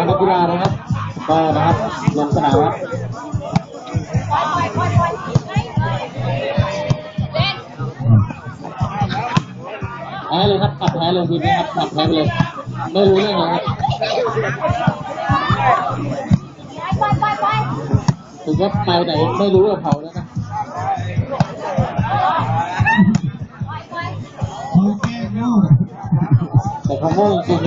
นักกีฬานะครับก็นะครับลงสนามครับแพ้เลยครับตัดแพ้เลยทีนี้ครับตัดแพ้เลยไม่รู้เรื่องเลยครับถึงว่าไปไหนไม่รู้กับเขาแล้วนะแต่เขาโง่จริง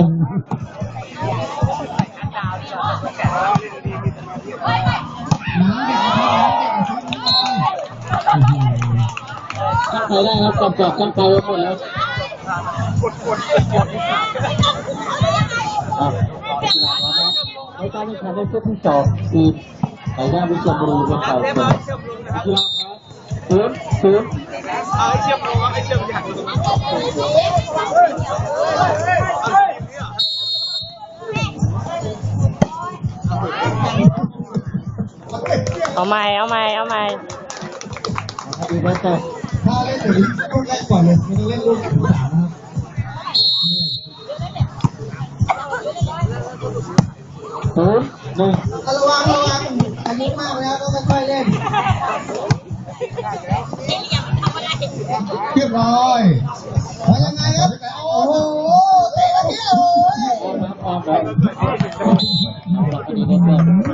ตั้งใจได้ครับจับตั้งใจไว้หมดแล้วในการแข่งขันในเซตที่2ทีมไก่ย่างวิเชียรบุรีเป็นฝ่ายเสมอ0-0เอาไอเชื่อมลงไอเชื่อมอยากเอาใหม่ดีมากครับถ้าเล่นแบบนี้รุ่นแรกก่อนเลยไม่ต้องเล่นรุ่น3นะครับ0-1ระวังอันนี้มากแล้วต้องค่อยๆเล่นเรียบร้อยมายังไงครับโอ้โหเตะกันเยอะเลยออมครับออมครับ